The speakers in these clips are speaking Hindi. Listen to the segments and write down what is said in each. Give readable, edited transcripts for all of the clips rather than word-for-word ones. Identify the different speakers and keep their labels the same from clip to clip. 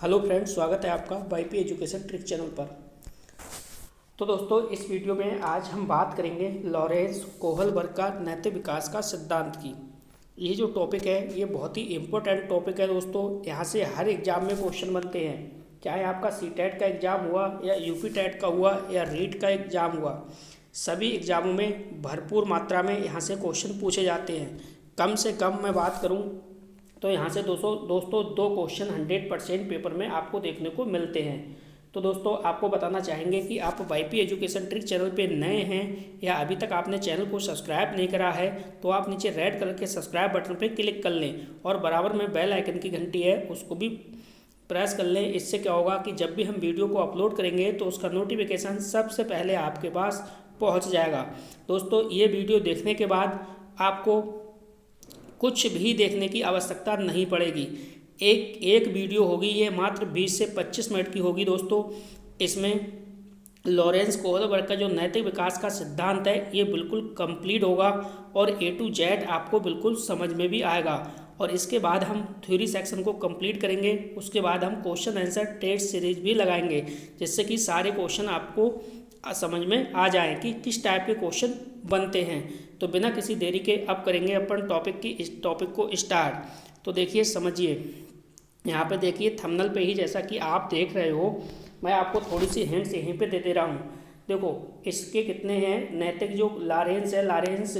Speaker 1: हेलो फ्रेंड्स, स्वागत है आपका वाईपी एजुकेशन ट्रिक चैनल पर। तो दोस्तों, इस वीडियो में आज हम बात करेंगे लॉरेंस कोहलबर्ग का नैतिक विकास का सिद्धांत की। ये जो टॉपिक है ये बहुत ही इम्पोर्टेंट टॉपिक है दोस्तों। यहाँ से हर एग्जाम में क्वेश्चन बनते हैं, चाहे आपका सीटेट का एग्ज़ाम हुआ या यूपी टेट का हुआ या रीट का एग्ज़ाम हुआ। सभी एग्ज़ामों में भरपूर मात्रा में यहाँ से क्वेश्चन पूछे जाते हैं। कम से कम मैं बात करूँ तो यहाँ से दोस्तों दो क्वेश्चन 100% पेपर में आपको देखने को मिलते हैं। तो दोस्तों, आपको बताना चाहेंगे कि आप वाईपी एजुकेशन ट्रिक चैनल पे नए हैं या अभी तक आपने चैनल को सब्सक्राइब नहीं करा है तो आप नीचे रेड कलर के सब्सक्राइब बटन पे क्लिक कर लें और बराबर में बेल आइकन की घंटी है उसको भी प्रेस कर लें। इससे क्या होगा कि जब भी हम वीडियो को अपलोड करेंगे तो उसका नोटिफिकेशन सबसे पहले आपके पास पहुँच जाएगा। दोस्तों, ये वीडियो देखने के बाद आपको कुछ भी देखने की आवश्यकता नहीं पड़ेगी। एक वीडियो होगी, ये मात्र 20 से 25 मिनट की होगी दोस्तों। इसमें लॉरेंस कोहलबर्ग का जो नैतिक विकास का सिद्धांत है ये बिल्कुल कंप्लीट होगा और A to Z आपको बिल्कुल समझ में भी आएगा। और इसके बाद हम थ्योरी सेक्शन को कंप्लीट करेंगे। उसके बाद हम क्वेश्चन आंसर टेस्ट सीरीज भी लगाएंगे, जिससे कि सारे क्वेश्चन आपको समझ में आ जाए कि किस टाइप के क्वेश्चन बनते हैं। तो बिना किसी देरी के अब करेंगे अपन इस टॉपिक को स्टार्ट। तो देखिए, समझिए, यहाँ पे देखिए थंबनेल पे ही जैसा कि आप देख रहे हो, मैं आपको थोड़ी सी हिंट्स यहीं पे दे दे रहा हूँ। देखो, इसके कितने हैं नैतिक, जो लॉरेंस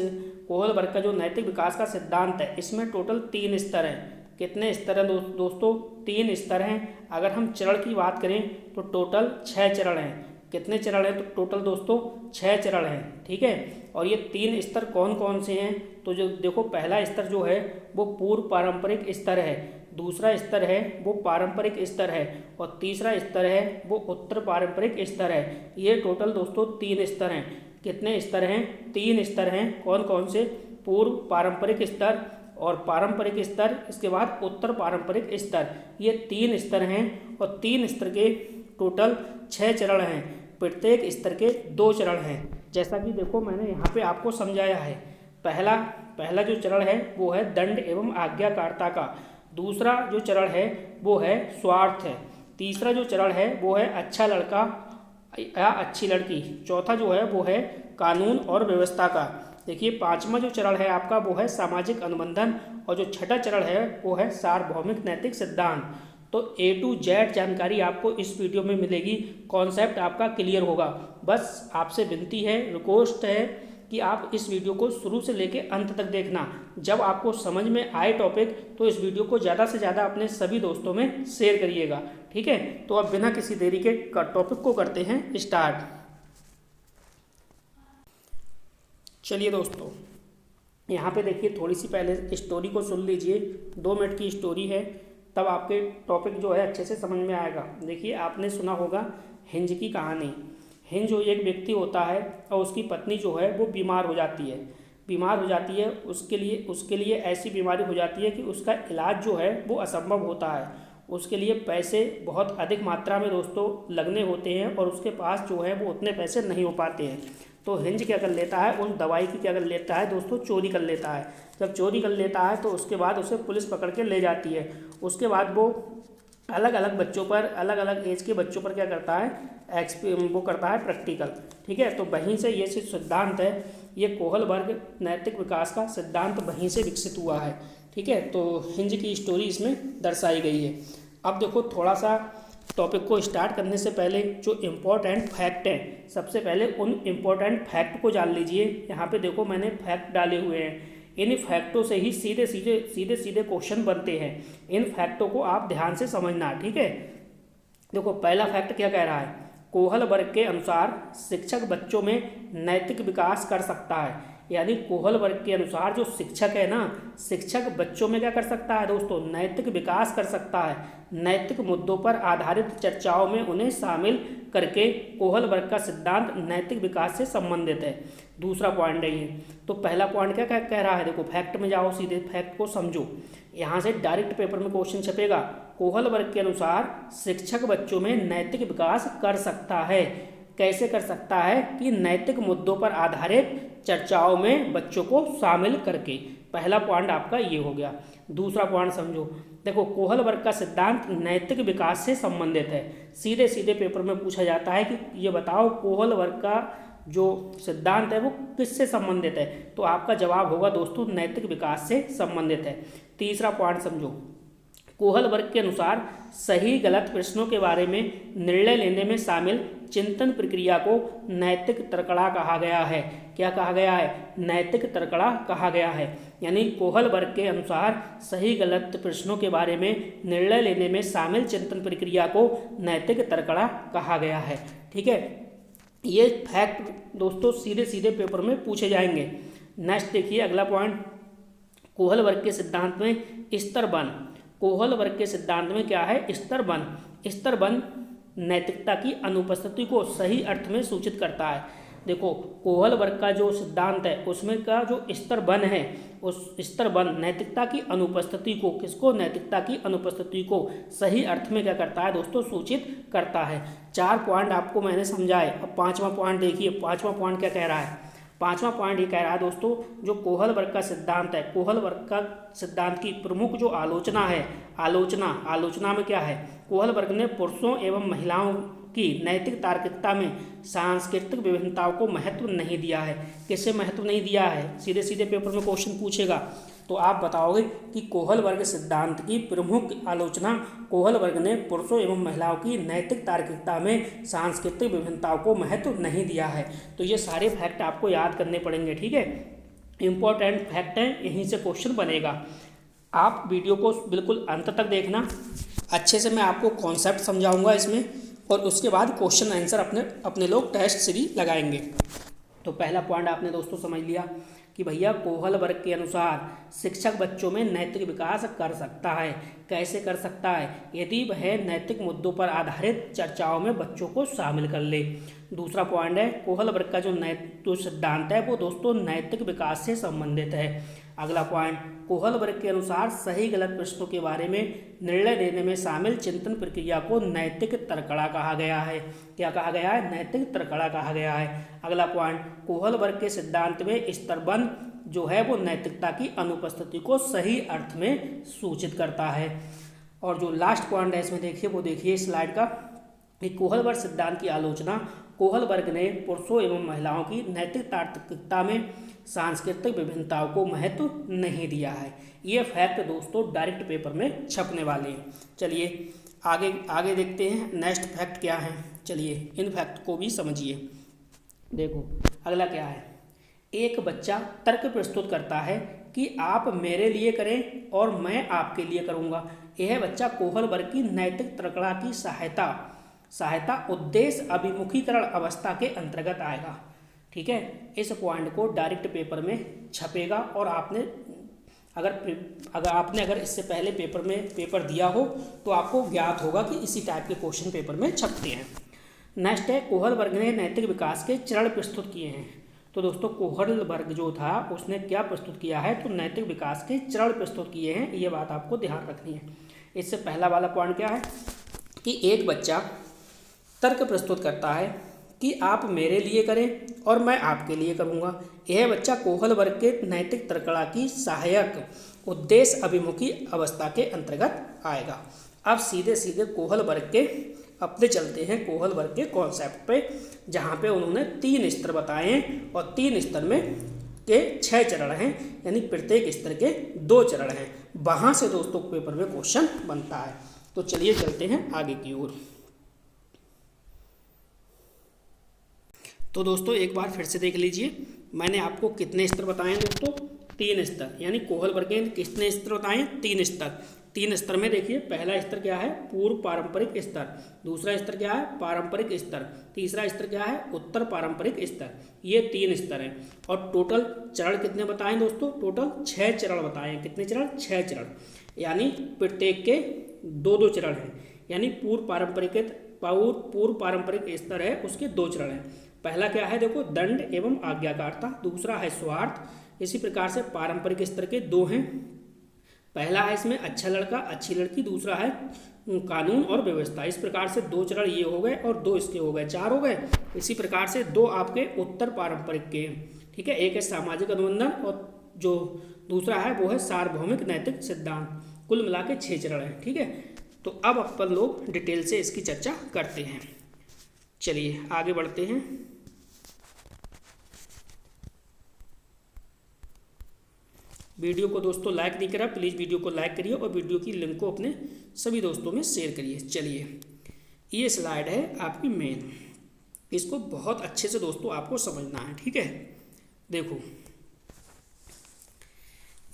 Speaker 1: कोहलबर्ग का जो नैतिक विकास का सिद्धांत है, इसमें टोटल 3 स्तर हैं। कितने स्तर हैं दोस्तों? 3 स्तर हैं। अगर हम चरण की बात करें तो टोटल 6 चरण हैं। कितने चरण हैं? तो टोटल दोस्तों 6 चरण हैं, ठीक है। और ये 3 स्तर कौन कौन से हैं? तो जो देखो, पहला स्तर जो है वो पूर्व पारंपरिक स्तर है, दूसरा स्तर है वो पारंपरिक स्तर है और तीसरा स्तर है वो उत्तर पारंपरिक स्तर है। ये टोटल दोस्तों 3 स्तर हैं। कितने स्तर हैं? 3 स्तर हैं। कौन कौन से? पूर्व पारंपरिक स्तर और पारंपरिक स्तर, इसके बाद उत्तर पारंपरिक स्तर। ये 3 स्तर हैं और 3 स्तर के टोटल 6 चरण हैं। प्रत्येक स्तर के 2 चरण हैं, जैसा कि देखो मैंने यहाँ पे आपको समझाया है। पहला जो चरण है वो है दंड एवं आज्ञाकारिता का। दूसरा जो चरण है वो है स्वार्थ है। तीसरा जो चरण है वो है अच्छा लड़का या अच्छी लड़की। चौथा जो है वो है कानून और व्यवस्था का। देखिए, पांचवा जो चरण है आपका वो है सामाजिक अनुबंधन और जो छठा चरण है वो है सार्वभौमिक नैतिक सिद्धांत। तो A to Z जानकारी आपको इस वीडियो में मिलेगी। कॉन्सेप्ट आपका क्लियर होगा। बस आपसे विनती है, रिक्वेस्ट है कि आप इस वीडियो को शुरू से लेके अंत तक देखना। जब आपको समझ में आए टॉपिक तो इस वीडियो को ज़्यादा से ज़्यादा अपने सभी दोस्तों में शेयर करिएगा, ठीक है। तो अब बिना किसी देरी के टॉपिक को करते हैं स्टार्ट। चलिए दोस्तों, यहाँ पे देखिए, थोड़ी सी पहले स्टोरी को सुन लीजिए। 2 मिनट की स्टोरी है, तब आपके टॉपिक जो है अच्छे से समझ में आएगा। देखिए, आपने सुना होगा हिंज की कहानी। हिंज जो एक व्यक्ति होता है और उसकी पत्नी जो है वो बीमार हो जाती है। उसके लिए ऐसी बीमारी हो जाती है कि उसका इलाज जो है वो असंभव होता है। उसके लिए पैसे बहुत अधिक मात्रा में दोस्तों लगने होते हैं और उसके पास जो है वो उतने पैसे नहीं हो पाते हैं। तो हिंज क्या कर लेता है, उस दवाई की क्या कर लेता है दोस्तों, चोरी कर लेता है। जब चोरी कर लेता है तो उसके बाद उसे पुलिस पकड़ के ले जाती है। उसके बाद वो अलग अलग एज के बच्चों पर क्या करता है, वो करता है प्रैक्टिकल, ठीक है। तो वहीं से ये सिद्धांत है, ये कोहलबर्ग नैतिक विकास का सिद्धांत वहीं से विकसित हुआ है, ठीक है। तो हिंज की स्टोरी इसमें दर्शाई गई है। अब देखो, थोड़ा सा टॉपिक को स्टार्ट करने से पहले जो इम्पोर्टेंट फैक्ट हैं, सबसे पहले उन इम्पोर्टेंट फैक्ट को जान लीजिए। यहाँ पे देखो मैंने फैक्ट डाले हुए हैं। इन फैक्टों से ही सीधे क्वेश्चन बनते हैं। इन फैक्टों को आप ध्यान से समझना, ठीक है। देखो, पहला फैक्ट क्या कह रहा है, कोहलबर्ग के अनुसार शिक्षक बच्चों में नैतिक विकास कर सकता है। यानी कोहलबर्ग के अनुसार जो शिक्षक है ना, शिक्षक बच्चों में क्या कर सकता है दोस्तों, नैतिक विकास कर सकता है। नैतिक मुद्दों पर आधारित चर्चाओं में उन्हें शामिल करके कोहलबर्ग का सिद्धांत नैतिक विकास से संबंधित है। दूसरा पॉइंट है ये। तो पहला पॉइंट क्या कह रहा है, देखो फैक्ट में जाओ, सीधे फैक्ट को समझो। यहाँ से डायरेक्ट पेपर में क्वेश्चन छपेगा, कोहलबर्ग के अनुसार शिक्षक बच्चों में नैतिक विकास कर सकता है। कैसे कर सकता है कि नैतिक मुद्दों पर आधारित चर्चाओं में बच्चों को शामिल करके। पहला पॉइंट आपका ये हो गया। दूसरा पॉइंट समझो, देखो कोहल वर्ग का सिद्धांत नैतिक विकास से संबंधित है। सीधे सीधे पेपर में पूछा जाता है कि ये बताओ कोहल वर्ग का जो सिद्धांत है वो किससे संबंधित है, तो आपका जवाब होगा दोस्तों नैतिक विकास से संबंधित है। तीसरा पॉइंट समझो, कोहल वर्ग के अनुसार सही गलत प्रश्नों के बारे में निर्णय लेने में शामिल चिंतन प्रक्रिया को नैतिक तर्कड़ा कहा गया है। क्या कहा गया है? नैतिक तर्कड़ा कहा गया है। यानी कोहल वर्ग के अनुसार सही गलत प्रश्नों के बारे में निर्णय लेने में शामिल चिंतन प्रक्रिया को नैतिक तर्कड़ा कहा गया है। ठीक है, ये फैक्ट दोस्तों सीधे सीधे पेपर में पूछे जाएंगे। नेक्स्ट देखिए अगला पॉइंट, कोहल वर्ग के सिद्धांत में स्तर वन। कोहल वर्ग के सिद्धांत में क्या है? स्तर वन। स्तर वन नैतिकता की अनुपस्थिति को सही अर्थ में सूचित करता है। देखो कोहल वर्ग का जो सिद्धांत है उसमें का जो स्तर वन है, उस स्तर वन नैतिकता की अनुपस्थिति को, किसको? नैतिकता की अनुपस्थिति को सही अर्थ में क्या करता है दोस्तों? सूचित करता है। 4 पॉइंट आपको मैंने समझाए। अब 5वां पॉइंट देखिए, 5वां पॉइंट क्या कह रहा है? 5वां पॉइंट ये कह रहा है दोस्तों, जो कोहल वर्ग का सिद्धांत है, कोहल वर्ग का सिद्धांत की प्रमुख जो आलोचना है, आलोचना में क्या है? कोहल वर्ग ने पुरुषों एवं महिलाओं की नैतिक तार्किकता में सांस्कृतिक विभिन्नताओं को महत्व नहीं दिया है। किसे महत्व नहीं दिया है? सीधे सीधे पेपर में क्वेश्चन पूछेगा तो आप बताओगे कि कोहल वर्ग सिद्धांत की प्रमुख आलोचना, कोहल वर्ग ने पुरुषों एवं महिलाओं की नैतिक तार्किकता में सांस्कृतिक विभिन्नताओं को महत्व नहीं दिया है। तो ये सारे फैक्ट आपको याद करने पड़ेंगे। ठीक है, इंपॉर्टेंट फैक्ट है, यहीं से क्वेश्चन बनेगा। आप वीडियो को बिल्कुल अंत तक देखना, अच्छे से मैं आपको कॉन्सेप्ट समझाऊंगा इसमें, और उसके बाद क्वेश्चन आंसर अपने लोग टेस्ट सीरीज लगाएंगे। तो पहला पॉइंट आपने दोस्तों समझ लिया कि भैया कोहल वर्ग के अनुसार शिक्षक बच्चों में नैतिक विकास कर सकता है। कैसे कर सकता है? यदि वह नैतिक मुद्दों पर आधारित चर्चाओं में बच्चों को शामिल कर ले। दूसरा पॉइंट है, कोहल वर्ग का जो सिद्धांत है वो दोस्तों नैतिक विकास से संबंधित है। अगला पॉइंट, कोहल वर्ग के अनुसार सही गलत प्रश्नों के बारे में निर्णय लेने में शामिल चिंतन प्रक्रिया को नैतिक तर्कड़ा कहा गया है। क्या कहा गया है? नैतिक तर्कड़ा कहा गया है। अगला पॉइंट, कोहल वर्ग के सिद्धांत में स्तर वन जो है वो नैतिकता की अनुपस्थिति को सही अर्थ में सूचित करता है। और जो लास्ट पॉइंट है इसमें देखिए, वो देखिए स्लाइड का, कोहल वर्ग सिद्धांत की आलोचना, कोहल वर्ग ने पुरुषों एवं महिलाओं की नैतिक तार्किकता में सांस्कृतिक विभिन्नताओं को महत्व नहीं दिया है। ये फैक्ट दोस्तों डायरेक्ट पेपर में छपने वाले हैं। चलिए आगे देखते हैं नेक्स्ट फैक्ट क्या है। चलिए इन फैक्ट को भी समझिए। देखो अगला क्या है, एक बच्चा तर्क प्रस्तुत करता है कि आप मेरे लिए करें और मैं आपके लिए करूँगा। यह बच्चा कोहल वर्ग की नैतिक तर्कड़ा की सहायता उद्देश्य अभिमुखीकरण अवस्था के अंतर्गत आएगा। ठीक है, इस पॉइंट को डायरेक्ट पेपर में छपेगा, और अगर इससे पहले पेपर दिया हो तो आपको ज्ञात होगा कि इसी टाइप के क्वेश्चन पेपर में छपते हैं। नेक्स्ट है, कोहल वर्ग ने नैतिक विकास के चरण प्रस्तुत किए हैं। तो दोस्तों कोहल वर्ग जो था उसने क्या प्रस्तुत किया है? तो नैतिक विकास के चरण प्रस्तुत किए हैं। ये बात आपको ध्यान रखनी है। इससे पहला वाला पॉइंट क्या है कि एक बच्चा तर्क प्रस्तुत करता है कि आप मेरे लिए करें और मैं आपके लिए करूँगा। यह बच्चा कोहल वर्ग के नैतिक तर्कड़ा की सहायक उद्देश्य अभिमुखी अवस्था के अंतर्गत आएगा। अब सीधे सीधे कोहल वर्ग के अपने चलते हैं कोहल वर्ग के कॉन्सेप्ट पे, जहाँ पे उन्होंने 3 स्तर बताए हैं, और 3 स्तर में के 6 चरण हैं, यानी प्रत्येक स्तर के 2 चरण हैं। वहाँ से दोस्तों पेपर में क्वेश्चन बनता है। तो चलिए चलते हैं आगे की ओर। तो दोस्तों एक बार फिर से देख लीजिए, मैंने आपको कितने स्तर बताए हैं दोस्तों? 3 स्तर, यानी कोहल वर्ग के कितने स्तर बताए हैं? 3 स्तर। 3 स्तर में देखिए, पहला स्तर क्या है? पूर्व पारंपरिक स्तर। दूसरा स्तर क्या है? पारंपरिक स्तर। तीसरा स्तर क्या है? उत्तर पारंपरिक स्तर। ये 3 स्तर हैं, और टोटल चरण कितने बताएं दोस्तों? टोटल 6 चरण बताएं। कितने चरण? 6 चरण, यानी प्रत्येक के 2-2 चरण हैं। यानी पूर्व पारंपरिक स्तर है उसके 2 चरण हैं। पहला क्या है देखो, दंड एवं आज्ञाकारिता। दूसरा है स्वार्थ। इसी प्रकार से पारंपरिक स्तर के 2 हैं। पहला है इसमें अच्छा लड़का अच्छी लड़की, दूसरा है कानून और व्यवस्था। इस प्रकार से 2 चरण ये हो गए और 2 इसके हो गए, 4 हो गए। इसी प्रकार से 2 आपके उत्तर पारंपरिक के हैं, ठीक है। एक है सामाजिक अनुबंधन और जो दूसरा है वो है सार्वभौमिक नैतिक सिद्धांत। कुल मिला के 6 चरण हैं, ठीक है। तो अब अपन लोग डिटेल से इसकी चर्चा करते हैं। चलिए आगे बढ़ते हैं। वीडियो को दोस्तों लाइक नहीं करा, प्लीज़ वीडियो को लाइक करिए और वीडियो की लिंक को अपने सभी दोस्तों में शेयर करिए। चलिए ये स्लाइड है आपकी मेन, इसको बहुत अच्छे से दोस्तों आपको समझना है, ठीक है। देखो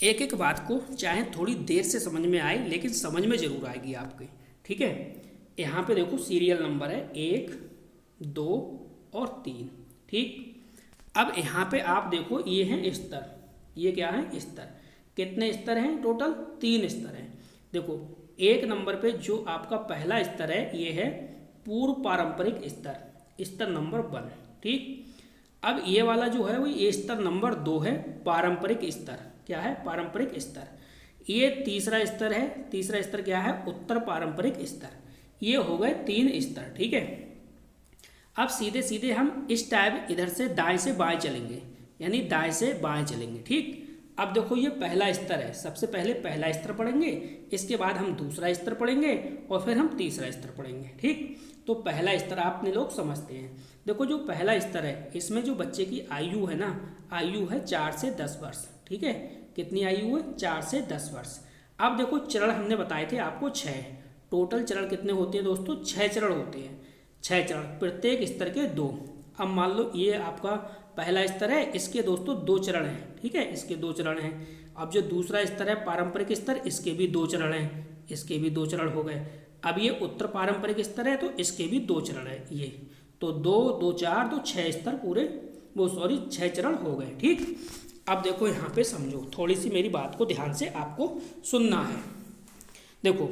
Speaker 1: एक एक बात को चाहे थोड़ी देर से समझ में आए लेकिन समझ में जरूर आएगी आपके, ठीक है। यहाँ पे देखो सीरियल नंबर है 1, 2 और 3, ठीक। अब यहाँ पे आप देखो ये हैं स्तर, ये क्या है स्तर। कितने स्तर हैं टोटल? 3 स्तर हैं। देखो 1 नंबर पे जो आपका पहला स्तर है ये है पूर्व पारंपरिक स्तर, स्तर नंबर 1, ठीक। अब ये वाला जो है वो ये स्तर नंबर 2 है, पारंपरिक स्तर। क्या है? पारंपरिक स्तर। ये तीसरा स्तर है, तीसरा स्तर क्या है? उत्तर पारंपरिक स्तर। ये हो गए 3 स्तर, ठीक है। अब सीधे सीधे हम इस टाइप इधर से दाएं से बाएं चलेंगे, यानी दाएं से बाएं चलेंगे, ठीक। अब देखो ये पहला स्तर है, सबसे पहले पहला स्तर पढ़ेंगे, इसके बाद हम दूसरा स्तर पढ़ेंगे और फिर हम तीसरा स्तर पढ़ेंगे, ठीक। तो पहला स्तर आपने लोग समझते हैं। देखो जो पहला स्तर है इसमें जो बच्चे की आयु है ना, आयु है 4 से 10 वर्ष, ठीक है। कितनी आयु है? 4 से 10 वर्ष। अब देखो चरण हमने बताए थे आपको 6, टोटल चरण कितने होते हैं दोस्तों? 6 चरण होते हैं, 6 चरण, प्रत्येक स्तर के 2। अब मान लो ये आपका पहला स्तर है, इसके दोस्तों 2 चरण हैं, ठीक है, इसके 2 चरण हैं। अब जो दूसरा स्तर है पारंपरिक स्तर, इसके भी 2 चरण हैं, इसके भी 2 चरण हो गए। अब ये उत्तर पारंपरिक स्तर है तो इसके भी 2 चरण है। ये तो 2, 2, 4, तो 6 स्तर पूरे, वो सॉरी 6 चरण हो गए, ठीक। अब देखो यहाँ पे समझो, थोड़ी सी मेरी बात को ध्यान से आपको सुनना है। देखो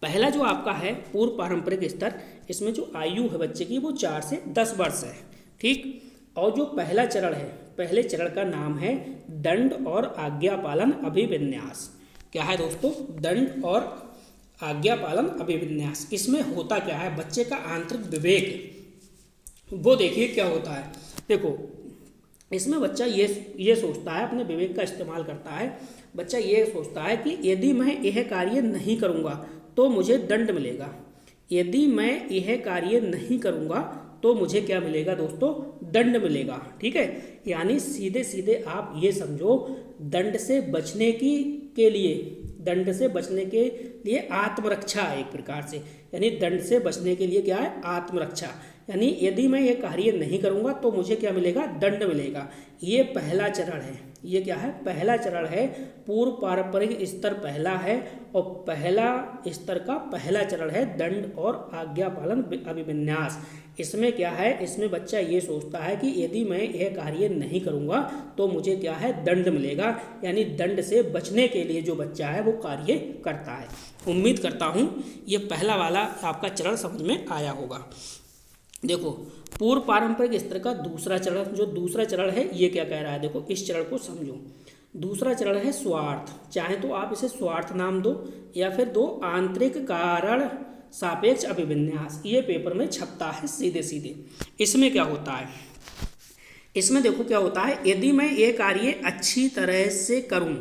Speaker 1: पहला जो आपका है पूर्व पारंपरिक स्तर, इसमें जो आयु है बच्चे की वो 4 से 10 वर्ष है, ठीक। और जो पहला चरण है, पहले चरण का नाम है दंड और आज्ञा पालन अभिविन्यास। क्या है दोस्तों? दंड और आज्ञा पालन अभिविन्यास। इसमें होता क्या है? बच्चे का आंतरिक विवेक, वो देखिए क्या होता है। देखो इसमें बच्चा ये सोचता है, अपने विवेक का इस्तेमाल करता है। बच्चा ये सोचता है कि यदि मैं यह कार्य नहीं करूँगा तो मुझे दंड मिलेगा, यदि मैं यह कार्य नहीं करूँगा तो मुझे क्या मिलेगा दोस्तों? दंड मिलेगा, ठीक है। यानी सीधे सीधे आप ये समझो, दंड से बचने के लिए, दंड से बचने के लिए आत्मरक्षा है एक प्रकार से। यानी दंड से बचने के लिए क्या है? आत्मरक्षा। यानी यदि मैं ये कार्य नहीं करूँगा तो मुझे क्या मिलेगा? दंड मिलेगा। ये पहला चरण है, ये क्या है? पहला चरण है, पूर्व पारंपरिक स्तर पहला है और पहला स्तर का पहला चरण है दंड और आज्ञा पालन अभिविन्यास। इसमें क्या है? इसमें बच्चा ये सोचता है कि यदि मैं यह कार्य नहीं करूँगा तो मुझे क्या है? दंड मिलेगा। यानी दंड से बचने के लिए जो बच्चा है वो कार्य करता है। उम्मीद करता हूँ ये पहला वाला आपका चरण समझ में आया होगा। देखो पूर्व पारंपरिक स्तर का दूसरा चरण, जो दूसरा चरण है ये क्या कह रहा है? देखो इस चरण को समझो। दूसरा चरण है स्वार्थ, चाहे तो आप इसे स्वार्थ नाम दो या फिर दो आंतरिक कारण सापेक्ष अभिविन्यास। ये पेपर में छपता है सीधे सीधे। इसमें क्या होता है? इसमें देखो क्या होता है, यदि मैं ये कार्य अच्छी तरह से करूं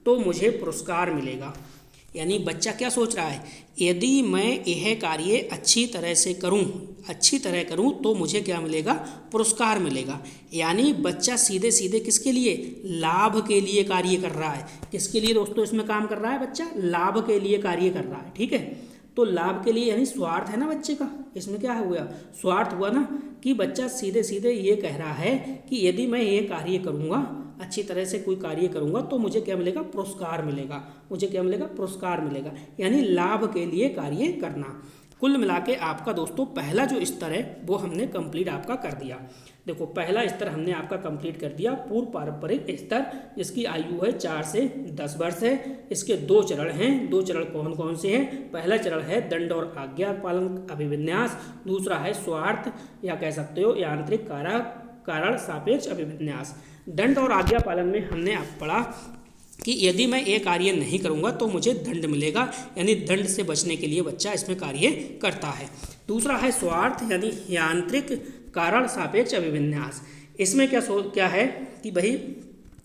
Speaker 1: तो मुझे पुरस्कार मिलेगा। यानी बच्चा क्या सोच रहा है? यदि मैं यह कार्य अच्छी तरह से करूं, अच्छी तरह करूं तो मुझे क्या मिलेगा? पुरस्कार मिलेगा। यानी बच्चा सीधे सीधे किसके लिए? लाभ के लिए कार्य कर रहा है। किसके लिए दोस्तों इसमें काम कर रहा है बच्चा? लाभ के लिए कार्य कर रहा है, ठीक है। तो लाभ के लिए यानी स्वार्थ है ना बच्चे का, इसमें क्या हुआ? स्वार्थ हुआ ना, कि बच्चा सीधे सीधे ये कह रहा है कि यदि मैं ये कार्य करूँगा, अच्छी तरह से कोई कार्य करूँगा तो मुझे क्या मिलेगा? पुरस्कार मिलेगा। मुझे क्या मिलेगा? पुरस्कार मिलेगा। यानी लाभ के लिए कार्य करना। कुल मिला के आपका दोस्तों पहला जो स्तर है वो हमने कंप्लीट आपका कर दिया। देखो पहला स्तर हमने आपका कंप्लीट कर दिया, पूर्व पारंपरिक स्तर, जिसकी आयु है 4 से 10 वर्ष है। इसके 2 चरण हैं। 2 चरण कौन कौन से हैं? पहला चरण है दंड और आज्ञा पालन अभिविन्यास, दूसरा है स्वार्थ या कह सकते हो यांत्रिक कारण सापेक्ष अभिविन्यास। दंड और आज्ञा पालन में हमने आप पढ़ा कि यदि मैं ये कार्य नहीं करूँगा तो मुझे दंड मिलेगा, यानी दंड से बचने के लिए बच्चा इसमें कार्य करता है। दूसरा है स्वार्थ यानी यांत्रिक कारण सापेक्ष अभिविन्यास। इसमें क्या है कि भाई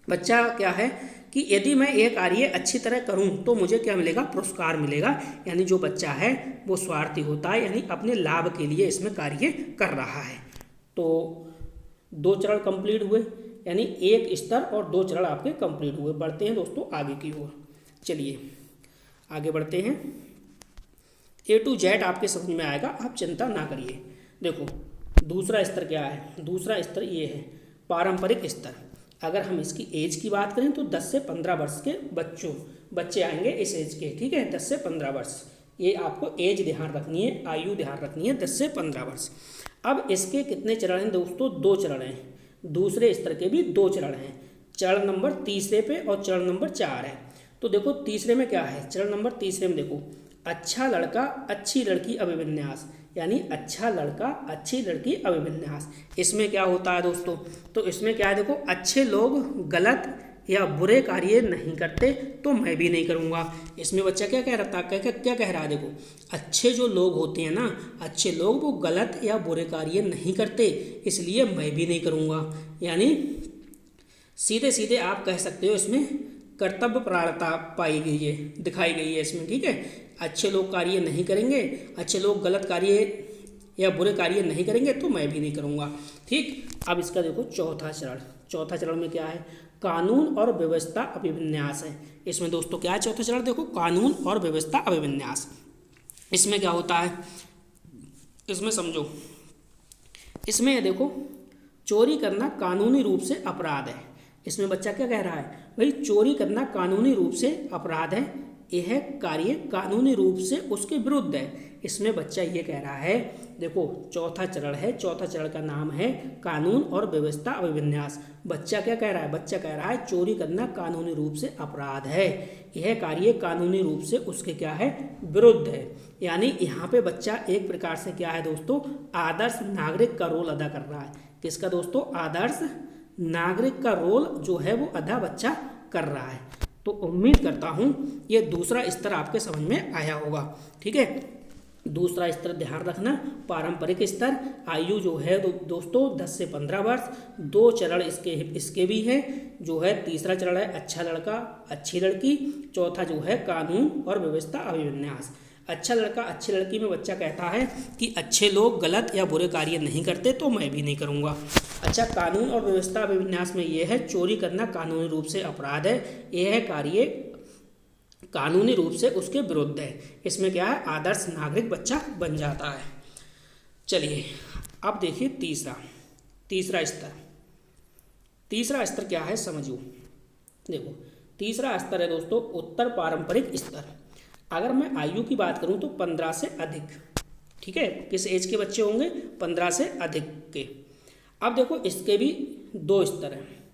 Speaker 1: बच्चा क्या है कि यदि मैं ये कार्य अच्छी तरह करूं तो मुझे क्या मिलेगा, पुरस्कार मिलेगा। यानी जो बच्चा है वो स्वार्थी होता है, यानी अपने लाभ के लिए इसमें कार्य कर रहा है। तो 2 चरण कंप्लीट हुए, यानी 1 स्तर और 2 चरण आपके कंप्लीट हुए। बढ़ते हैं दोस्तों आगे की ओर। चलिए आगे बढ़ते हैं। A to Z आपके समझ में आएगा, आप चिंता ना करिए। देखो दूसरा स्तर क्या है, दूसरा स्तर ये है पारंपरिक स्तर। अगर हम इसकी एज की बात करें तो 10 से 15 वर्ष के बच्चे आएंगे इस एज के, ठीक है, 10 से 15 वर्ष। ये आपको एज ध्यान रखनी है, आयु ध्यान रखनी है, 10 से 15 वर्ष। अब इसके कितने चरण हैं दोस्तों, 2 चरण हैं। दूसरे स्तर के भी 2 चरण हैं, चरण नंबर तीसरे पे और चरण नंबर 4 है। तो देखो तीसरे में क्या है, चरण नंबर तीसरे में देखो अच्छा लड़का अच्छी लड़की अभिविन्यास, यानी अच्छा लड़का अच्छी लड़की अभिविन्यास। इसमें क्या होता है दोस्तों, तो इसमें क्या है, देखो अच्छे लोग गलत या बुरे कार्य नहीं करते तो मैं भी नहीं करूँगा। इसमें बच्चा क्या कह रहा था, क्या कह रहा है, देखो अच्छे जो लोग होते हैं ना, अच्छे लोग वो गलत या बुरे कार्य नहीं करते, इसलिए मैं भी नहीं करूँगा। यानी सीधे सीधे आप कह सकते हो इसमें कर्तव्य परायणता पाई गई है, दिखाई गई है इसमें, ठीक है। अच्छे लोग कार्य नहीं करेंगे, अच्छे लोग गलत कार्य या बुरे कार्य नहीं करेंगे तो मैं भी नहीं करूँगा, ठीक। अब इसका देखो चौथा चरण में क्या है, कानून और व्यवस्था अभिविन्यास है। इसमें दोस्तों क्या है चौथा चरण, देखो कानून और व्यवस्था अभिविन्यास। इसमें क्या होता है, इसमें समझो, इसमें देखो चोरी करना कानूनी रूप से अपराध है। इसमें बच्चा क्या कह रहा है, भाई चोरी करना कानूनी रूप से अपराध है, यह कार्य कानूनी रूप से उसके विरुद्ध है। इसमें बच्चा ये कह रहा है, देखो चौथा चरण है, चौथा चरण का नाम है कानून और व्यवस्था अभिविन्यास। बच्चा क्या कह रहा है, बच्चा कह रहा है चोरी करना कानूनी रूप से अपराध है, यह कार्य कानूनी रूप से उसके क्या है, विरुद्ध है। यानी यहाँ पे बच्चा एक प्रकार से क्या है दोस्तों, आदर्श नागरिक का रोल अदा कर रहा है। किसका दोस्तों, आदर्श नागरिक का रोल जो है वो अदा बच्चा कर रहा है। तो उम्मीद करता हूँ ये दूसरा स्तर आपके समझ में आया होगा, ठीक है। दूसरा स्तर ध्यान रखना, पारंपरिक स्तर, आयु जो है दोस्तों 10 से 15 वर्ष। 2 चरण इसके भी हैं, जो है तीसरा चरण है अच्छा लड़का अच्छी लड़की, चौथा जो है कानून और व्यवस्था अभिविन्यास। अच्छा लड़का अच्छी लड़की में बच्चा कहता है कि अच्छे लोग गलत या बुरे कार्य नहीं करते तो मैं भी नहीं करूँगा। अच्छा कानून और व्यवस्था अभिविन्यास में यह है चोरी करना कानूनी रूप से अपराध है, यह कार्य कानूनी रूप से उसके विरुद्ध है। इसमें क्या है, आदर्श नागरिक बच्चा बन जाता है। चलिए अब देखिए तीसरा स्तर क्या है समझो। देखो तीसरा स्तर है दोस्तों उत्तर पारंपरिक स्तर। अगर मैं आयु की बात करूं तो 15 से अधिक, ठीक है, किस एज के बच्चे होंगे, 15 से अधिक के। अब देखो इसके भी 2 स्तर हैं,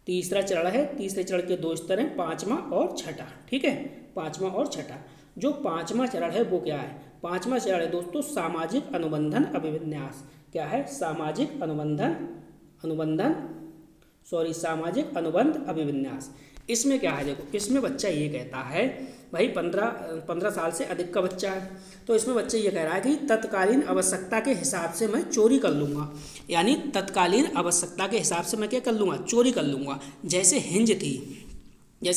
Speaker 1: तीसरा चरण है, तीसरे चरण के 2 स्तर हैं, 5वां और 6ठा, ठीक है, 5वां और 6ठा। जो 5वां चरण है वो क्या है, 5वां चरण है दोस्तों सामाजिक अनुबंधन अभिविन्यास। क्या है, सामाजिक अनुबंध अभिविन्यास। इसमें क्या है, देखो इसमें बच्चा ये कहता है भाई 15 साल से अधिक का बच्चा है, तो इसमें बच्चा ये कह रहा है कि तत्कालीन आवश्यकता के हिसाब से मैं चोरी कर लूँगा। यानी तत्कालीन आवश्यकता के हिसाब से मैं क्या कर लूँगा, चोरी कर लूँगा। जैसे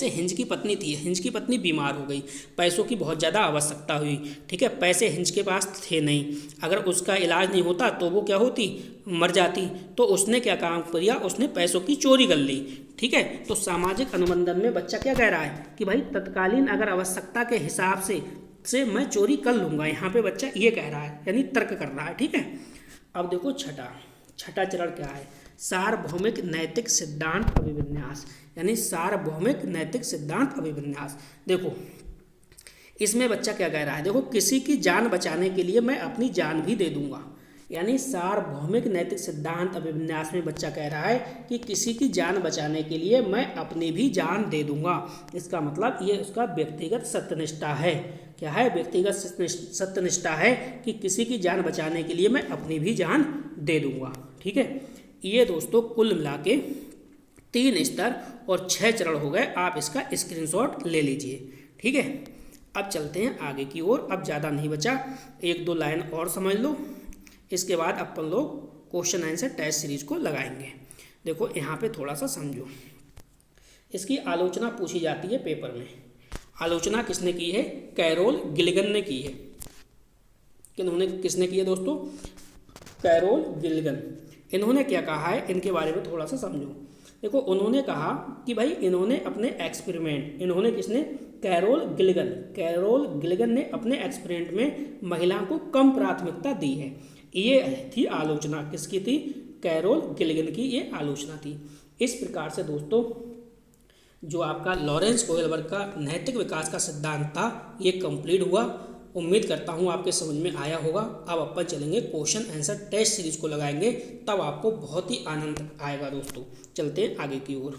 Speaker 1: हिंज की पत्नी थी, हिंज की पत्नी बीमार हो गई, पैसों की बहुत ज़्यादा आवश्यकता हुई, ठीक है, पैसे हिंज के पास थे नहीं, अगर उसका इलाज नहीं होता तो वो क्या होती, मर जाती। तो उसने क्या काम किया, उसने पैसों की चोरी कर ली, ठीक है। तो सामाजिक अनुबंधन में बच्चा क्या कह रहा है कि भाई तत्कालीन अगर आवश्यकता के हिसाब से मैं चोरी कर लूँगा, यहाँ पे बच्चा ये कह रहा है, यानी तर्क कर रहा है, ठीक है। अब देखो छठा चरण क्या है, सार्वभौमिक नैतिक सिद्धांत अभिविन्यास, यानी सार्वभौमिक नैतिक सिद्धांत अभिविन्यास। देखो इसमें बच्चा क्या कह रहा है, देखो किसी की जान बचाने के लिए मैं अपनी जान भी दे दूंगा। यानी सार्वभौमिक नैतिक सिद्धांत अभिविन्यास में बच्चा कह रहा है कि किसी की जान बचाने के लिए मैं अपनी भी जान दे दूंगा। इसका मतलब ये उसका व्यक्तिगत सत्यनिष्ठा है। क्या है, व्यक्तिगत सत्यनिष्ठा है कि किसी की जान बचाने के लिए मैं अपनी भी जान दे दूंगा, ठीक है। ये दोस्तों कुल मिला के 3 स्तर और 6 चरण हो गए। आप इसका स्क्रीनशॉट ले लीजिए, ठीक है। अब चलते हैं आगे की ओर। अब ज़्यादा नहीं बचा, 1-2 लाइन और समझ लो, इसके बाद अपन लोग क्वेश्चन आंसर टेस्ट सीरीज को लगाएंगे। देखो यहाँ पे थोड़ा सा समझो, इसकी आलोचना पूछी जाती है पेपर में। आलोचना किसने की है? कैरोल गिल्लिगन ने की है। किसने की है दोस्तों? कैरोल गिल्लिगन। इन्होंने क्या कहा है, इनके बारे में थोड़ा सा समझो। देखो, उन्होंने कहा कि भाई इन्होंने अपने एक्सपेरिमेंट, इन्होंने किसने? कैरोल गिल्लिगन ने अपने एक्सपेरिमेंट में महिलाओं को कम प्राथमिकता दी है। ये थी आलोचना, किसकी थी? कैरोल गिल्लिगन की ये आलोचना थी। इस प्रकार से दोस्तों जो आपका लॉरेंस कोहलबर्ग का नैतिक विकास का सिद्धांत था ये कंप्लीट हुआ। उम्मीद करता हूँ आपके समझ में आया होगा। अब अपन चलेंगे क्वेश्चन आंसर टेस्ट सीरीज को लगाएंगे, तब आपको बहुत ही आनंद आएगा दोस्तों। चलते हैं आगे की ओर।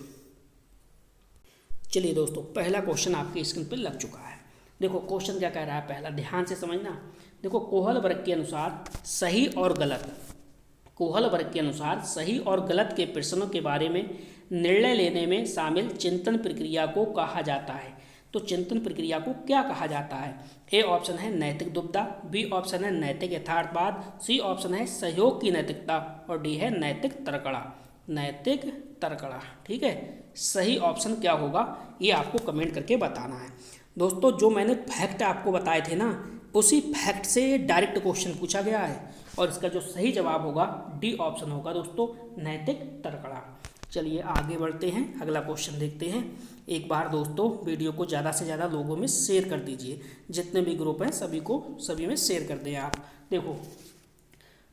Speaker 1: चलिए दोस्तों, पहला क्वेश्चन आपकी स्क्रीन पर लग चुका है। देखो क्वेश्चन क्या कह रहा है, पहला ध्यान से समझना। देखो, कोहलबर्ग के अनुसार सही और गलत के प्रश्नों के बारे में निर्णय लेने में शामिल चिंतन प्रक्रिया को कहा जाता है। तो चिंतन प्रक्रिया को क्या कहा जाता है? ए ऑप्शन है नैतिक दुविधा, बी ऑप्शन है नैतिक यथार्थवाद, सी ऑप्शन है सहयोग की नैतिकता और डी है नैतिक तर्कड़ा। ठीक है, सही ऑप्शन क्या होगा ये आपको कमेंट करके बताना है। दोस्तों जो मैंने फैक्ट आपको बताए थे ना, उसी फैक्ट से डायरेक्ट क्वेश्चन पूछा गया है और इसका जो सही जवाब होगा डी ऑप्शन होगा दोस्तों, नैतिक तर्कड़ा। चलिए आगे बढ़ते हैं, अगला क्वेश्चन देखते हैं। एक बार दोस्तों वीडियो को ज़्यादा से ज़्यादा लोगों में शेयर कर दीजिए, जितने भी ग्रुप हैं सभी में शेयर कर दें आप। देखो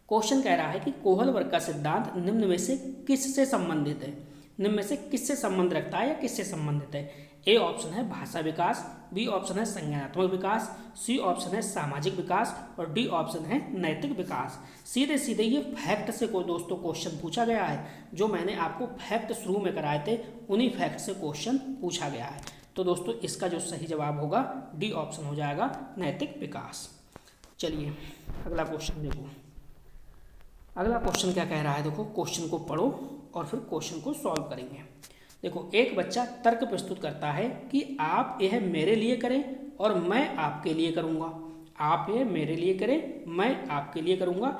Speaker 1: क्वेश्चन कह रहा है कि कोहलबर्ग का सिद्धांत निम्न में से किससे संबंधित है? निम्न में से किससे संबंध रखता है या किससे संबंधित है? ए ऑप्शन है भाषा विकास, बी ऑप्शन है संज्ञानात्मक विकास, सी ऑप्शन है सामाजिक विकास और डी ऑप्शन है नैतिक विकास। सीधे सीधे ये फैक्ट से कोई दोस्तों क्वेश्चन पूछा गया है। जो मैंने आपको फैक्ट शुरू में कराए थे उन्हीं फैक्ट से क्वेश्चन पूछा गया है। तो दोस्तों इसका जो सही जवाब होगा डी ऑप्शन हो जाएगा, नैतिक विकास। चलिए अगला क्वेश्चन देखो। अगला क्वेश्चन क्या कह रहा है, देखो क्वेश्चन को पढ़ो और फिर क्वेश्चन को सॉल्व करेंगे। देखो, एक बच्चा तर्क प्रस्तुत करता है कि आप यह मेरे लिए करें और मैं आपके लिए करूंगा। आप यह मेरे लिए करें, मैं आपके लिए करूंगा।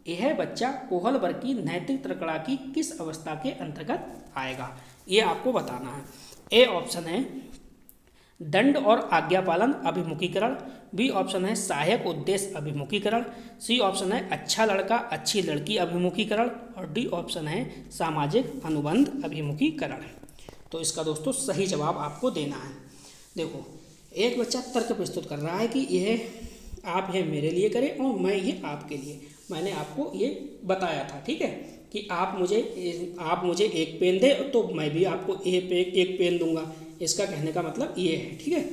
Speaker 1: यह बच्चा कोहलबर्ग की नैतिक तर्कड़ा की किस अवस्था के अंतर्गत आएगा, ये आपको बताना है। ए ऑप्शन है दंड और आज्ञापालन अभिमुखीकरण, बी ऑप्शन है सहायक उद्देश्य अभिमुखीकरण, सी ऑप्शन है अच्छा लड़का अच्छी लड़की अभिमुखीकरण और डी ऑप्शन है सामाजिक अनुबंध अभिमुखीकरण। तो इसका दोस्तों सही जवाब आपको देना है। देखो, एक बच्चा तर्क प्रस्तुत कर रहा है कि यह आप यह मेरे लिए करें और मैं ये आपके लिए। मैंने आपको ये बताया था, ठीक है, कि आप मुझे एक पेन दे तो मैं भी आपको एक पेन दूंगा। इसका कहने का मतलब ये है, ठीक है।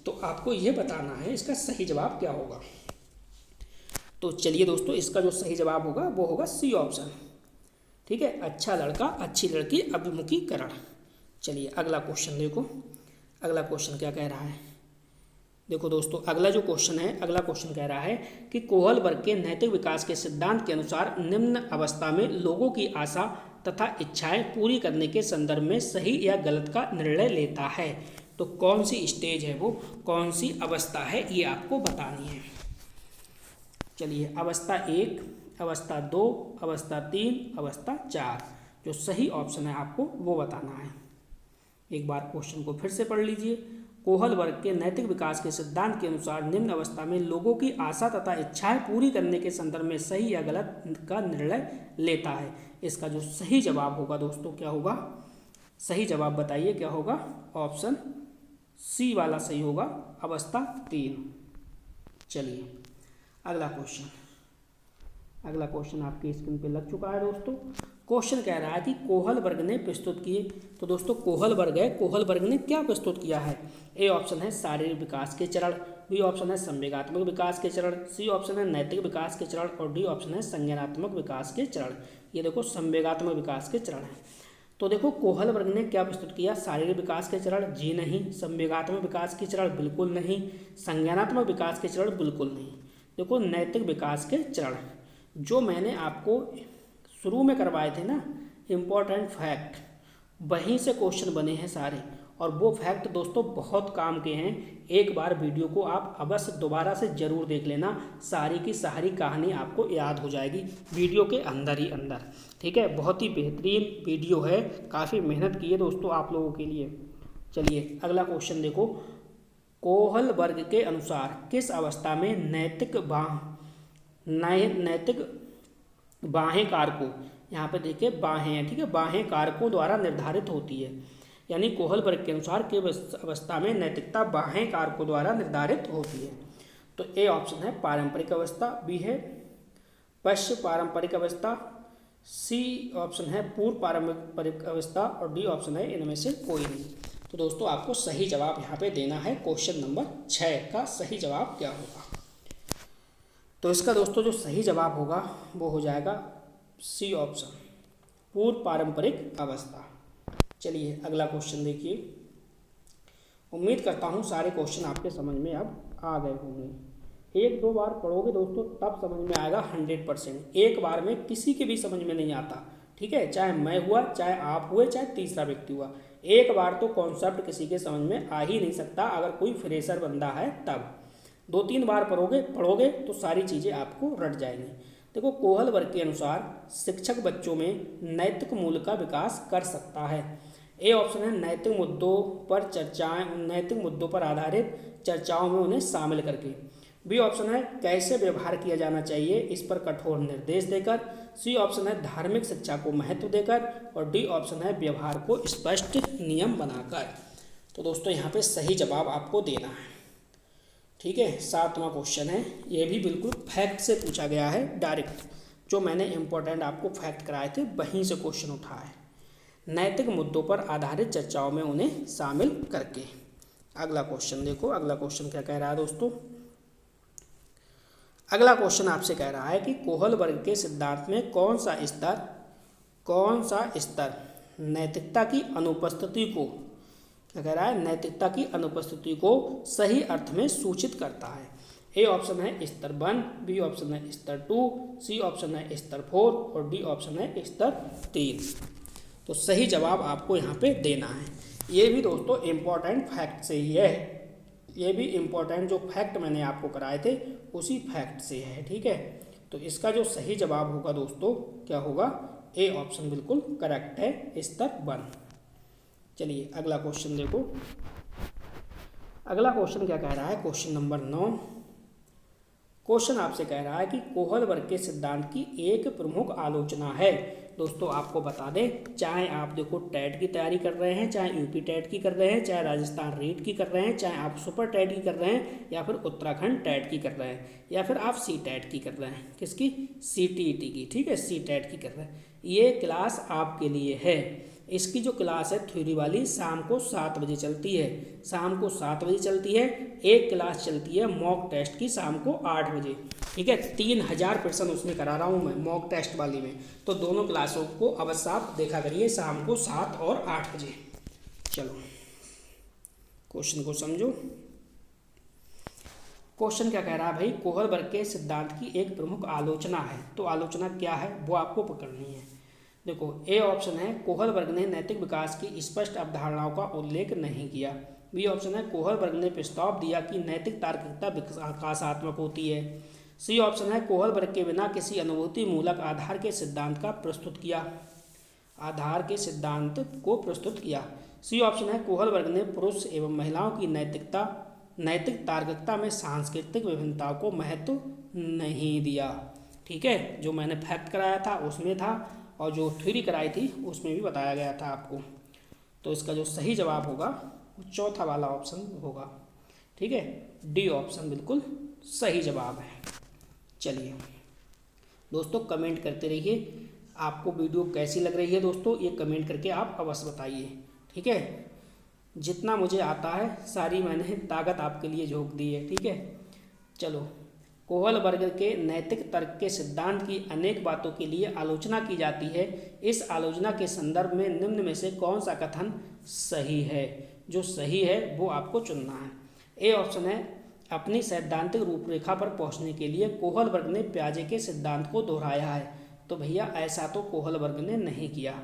Speaker 1: तो आपको ये बताना है इसका सही जवाब क्या होगा। तो चलिए दोस्तों, इसका जो सही जवाब होगा वो होगा सी ऑप्शन, ठीक है, अच्छा लड़का अच्छी लड़की अभिमुखीकरण। चलिए अगला क्वेश्चन देखो। अगला क्वेश्चन क्या कह रहा है, देखो दोस्तों अगला क्वेश्चन कह रहा है कि कोहलबर्ग के नैतिक विकास के सिद्धांत के अनुसार निम्न अवस्था में लोगों की आशा तथा इच्छाएं पूरी करने के संदर्भ में सही या गलत का निर्णय लेता है। तो कौन सी स्टेज है वो, कौन सी अवस्था है, ये आपको बतानी है। चलिए अवस्था 1, अवस्था 2, अवस्था 3, अवस्था 4। जो सही ऑप्शन है आपको वो बताना है। एक बार क्वेश्चन को फिर से पढ़ लीजिए। कोहलबर्ग के नैतिक विकास के सिद्धांत के अनुसार निम्न अवस्था में लोगों की आशा तथा इच्छाएं पूरी करने के संदर्भ में सही या गलत का निर्णय लेता है। इसका जो सही जवाब होगा दोस्तों क्या होगा, सही जवाब बताइए क्या होगा। ऑप्शन सी वाला सही होगा, अवस्था 3। चलिए अगला क्वेश्चन आपकी स्क्रीन पे लग चुका है दोस्तों। क्वेश्चन कह रहा है कि कोहलबर्ग ने प्रस्तुत किए। तो दोस्तों कोहलबर्ग ने क्या प्रस्तुत किया है। ए ऑप्शन है शारीरिक विकास के चरण, बी ऑप्शन है संवेगात्मक विकास के चरण, सी ऑप्शन है नैतिक विकास के चरण और डी ऑप्शन है संज्ञानात्मक विकास के चरण। ये देखो संवेगात्मक विकास के चरण है। तो देखो कोहलबर्ग ने क्या प्रस्तुत किया, शारीरिक विकास के चरण जी नहीं, संवेगात्मक विकास के चरण बिल्कुल नहीं, संज्ञानात्मक विकास के चरण बिल्कुल नहीं। देखो नैतिक विकास के चरण जो मैंने आपको शुरू में करवाए थे ना, इम्पोर्टेंट फैक्ट, वहीं से क्वेश्चन बने हैं सारे, और वो फैक्ट दोस्तों बहुत काम के हैं। एक बार वीडियो को आप अवश्य दोबारा से ज़रूर देख लेना, सारी की सारी कहानी आपको याद हो जाएगी वीडियो के अंदर ही अंदर। ठीक है, बहुत ही बेहतरीन वीडियो है, काफ़ी मेहनत की है दोस्तों आप लोगों के लिए। चलिए अगला क्वेश्चन देखो, कोहल वर्ग के अनुसार किस अवस्था में नैतिक बाहें कारकों, यहाँ पे देखिए बाहें हैं, ठीक है, बाहें कारकों द्वारा निर्धारित होती है। यानी कोहल वर्ग के अनुसार किस अवस्था में नैतिकता बाहें कारकों द्वारा निर्धारित होती है। तो ए ऑप्शन है पारंपरिक अवस्था, बी है पश्च पारंपरिक अवस्था, सी ऑप्शन है पूर्व पारंपरिक अवस्था, और डी ऑप्शन है इनमें से कोई नहीं। तो दोस्तों आपको सही जवाब यहाँ पे देना है। क्वेश्चन नंबर 6 का सही जवाब क्या होगा? तो इसका दोस्तों जो सही जवाब होगा वो हो जाएगा सी ऑप्शन, पूर्व पारंपरिक अवस्था। चलिए अगला क्वेश्चन देखिए। उम्मीद करता हूँ सारे क्वेश्चन आपके समझ में अब आ गए होंगे। एक दो बार पढ़ोगे दोस्तों तब समझ में आएगा 100%। एक बार में किसी के भी समझ में नहीं आता, ठीक है, चाहे मैं हुआ, चाहे आप हुए, चाहे तीसरा व्यक्ति हुआ। एक बार तो कॉन्सेप्ट किसी के समझ में आ ही नहीं सकता, अगर कोई फ्रेशर बंदा है तब। 2-3 बार पढ़ोगे तो सारी चीज़ें आपको रट जाएंगी। देखो, कोहल वर्ग के अनुसार शिक्षक बच्चों में नैतिक मूल्य का विकास कर सकता है। ए ऑप्शन है नैतिक मुद्दों पर आधारित चर्चाओं में उन्हें शामिल करके। बी ऑप्शन है कैसे व्यवहार किया जाना चाहिए, इस पर कठोर निर्देश देकर। सी ऑप्शन है धार्मिक शिक्षा को महत्व देकर, और डी ऑप्शन है व्यवहार को स्पष्ट नियम बनाकर। तो दोस्तों यहाँ पे सही जवाब आपको देना है। ठीक है, 7वां क्वेश्चन है, ये भी बिल्कुल फैक्ट से पूछा गया है डायरेक्ट, जो मैंने इंपॉर्टेंट आपको फैक्ट कराए थे वहीं से क्वेश्चन उठा है। नैतिक मुद्दों पर आधारित चर्चाओं में उन्हें शामिल करके। अगला क्वेश्चन देखो, अगला क्वेश्चन क्या कह रहा है दोस्तों। अगला क्वेश्चन आपसे कह रहा है कि कोहल वर्ग के सिद्धांत में कौन सा स्तर नैतिकता की अनुपस्थिति को, क्या कह रहा है, नैतिकता की अनुपस्थिति को सही अर्थ में सूचित करता है। ए ऑप्शन है स्तर 1, बी ऑप्शन है स्तर 2, सी ऑप्शन है स्तर 4, और डी ऑप्शन है स्तर 3। तो सही जवाब आपको यहाँ पे देना है। ये भी दोस्तों इम्पोर्टेंट फैक्ट से ही है, ये भी इम्पोर्टेंट जो फैक्ट मैंने आपको कराए थे उसी फैक्ट से है। ठीक है, तो इसका जो सही जवाब होगा दोस्तों क्या होगा? ए ऑप्शन बिल्कुल करेक्ट है, स्तर 1। चलिए अगला क्वेश्चन देखो। अगला क्वेश्चन क्या कह रहा है, क्वेश्चन नंबर 9। क्वेश्चन आपसे कह रहा है कि कोहल वर्ग के सिद्धांत की एक प्रमुख आलोचना है। दोस्तों आपको बता दें, चाहे आप देखो टेट की तैयारी कर रहे हैं, चाहे यूपी टेट की कर रहे हैं, चाहे राजस्थान रीट की कर रहे हैं, चाहे आप सुपर टेट की कर रहे हैं, या फिर उत्तराखंड टेट की कर रहे हैं, या फिर आप सी टेट की कर रहे हैं, किसकी, CTET की, ठीक है, सी टेट की कर रहे हैं, ये क्लास आपके लिए है। इसकी जो क्लास है थ्योरी वाली शाम को 7 बजे चलती है, शाम को 7 बजे चलती है। एक क्लास चलती है मॉक टेस्ट की शाम को 8 बजे, ठीक है। 3000 प्रश्न उसमें करा रहा हूँ मैं मॉक टेस्ट वाली में, तो दोनों क्लासों को अवश्य आप देखा करिए शाम को 7 और 8 बजे। चलो क्वेश्चन को समझो। क्वेश्चन क्या कह रहा है भाई, कोहल वर्ग के सिद्धांत की एक प्रमुख आलोचना है, तो आलोचना क्या है वो आपको पकड़नी है। देखो, ए ऑप्शन है कोहल वर्ग ने नैतिक विकास की स्पष्ट अवधारणाओं का उल्लेख नहीं किया। बी ऑप्शन है कोहल वर्ग ने प्रस्ताव दिया कि नैतिक तार्किकता विकासात्मक होती है। सी ऑप्शन है कोहल वर्ग के बिना किसी अनुभूति मूलक आधार के सिद्धांत को प्रस्तुत किया। सी ऑप्शन है कोहल वर्ग ने पुरुष एवं महिलाओं की नैतिक तार्किकता में सांस्कृतिक विभिन्नताओं को महत्व नहीं दिया। ठीक है, जो मैंने फैक्ट कराया था उसमें था, और जो थ्योरी कराई थी उसमें भी बताया गया था आपको। तो इसका जो सही जवाब होगा वो चौथा वाला ऑप्शन होगा। ठीक है, डी ऑप्शन बिल्कुल सही जवाब है। चलिए दोस्तों कमेंट करते रहिए, आपको वीडियो कैसी लग रही है दोस्तों, ये कमेंट करके आप अवश्य बताइए। ठीक है, जितना मुझे आता है सारी मैंने ताकत आपके लिए झोंक दी है। ठीक है, चलो। कोहल वर्ग के नैतिक तर्क के सिद्धांत की अनेक बातों के लिए आलोचना की जाती है। इस आलोचना के संदर्भ में निम्न में से कौन सा कथन सही है? जो सही है वो आपको चुनना है। ए ऑप्शन है अपनी सैद्धांतिक रूपरेखा पर पहुंचने के लिए कोहल वर्ग ने प्याजे के सिद्धांत को दोहराया है। तो भैया ऐसा तो कोहल वर्ग ने नहीं किया।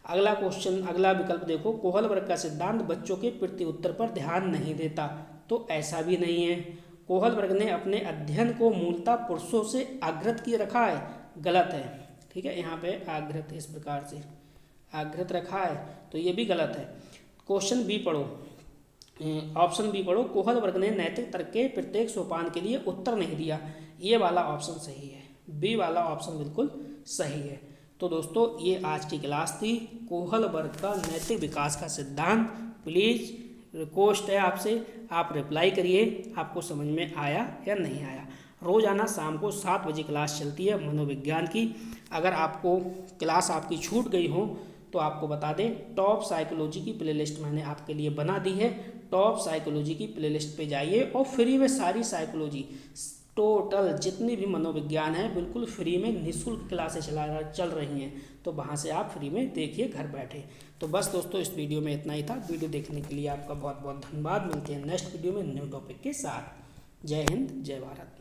Speaker 1: अगला क्वेश्चन, अगला विकल्प देखो, कोहल वर्ग का सिद्धांत बच्चों के प्रति उत्तर पर ध्यान नहीं देता। तो ऐसा भी नहीं है। कोहल वर्ग ने अपने अध्ययन को मूलतः पुरुषों से आग्रत किए रखा है, गलत है। ठीक है, यहाँ पे आग्रत इस प्रकार से आग्रत रखा है, तो ये भी गलत है। क्वेश्चन बी पढ़ो, ऑप्शन बी पढ़ो, कोहल वर्ग ने नैतिक तर्क के प्रत्येक सोपान के लिए उत्तर नहीं दिया। ये वाला ऑप्शन सही है, बी वाला ऑप्शन बिल्कुल सही है। तो दोस्तों ये आज की क्लास थी, कोहल वर्ग का नैतिक विकास का सिद्धांत। प्लीज़ रिक्वेस्ट है आपसे, आप रिप्लाई करिए आपको समझ में आया या नहीं आया। रोज़ाना शाम को 7 बजे क्लास चलती है मनोविज्ञान की। अगर आपको क्लास आपकी छूट गई हो तो आपको बता दें, टॉप साइकोलॉजी की प्लेलिस्ट मैंने आपके लिए बना दी है। टॉप साइकोलॉजी की प्लेलिस्ट पे जाइए और फ्री में सारी साइकोलॉजी टोटल जितनी भी मनोविज्ञान है बिल्कुल फ्री में निःशुल्क क्लासेस चल रही हैं, तो वहाँ से आप फ्री में देखिए घर बैठे। तो बस दोस्तों इस वीडियो में इतना ही था। वीडियो देखने के लिए आपका बहुत बहुत धन्यवाद। मिलते हैं नेक्स्ट वीडियो में न्यू टॉपिक के साथ। जय हिंद, जय भारत।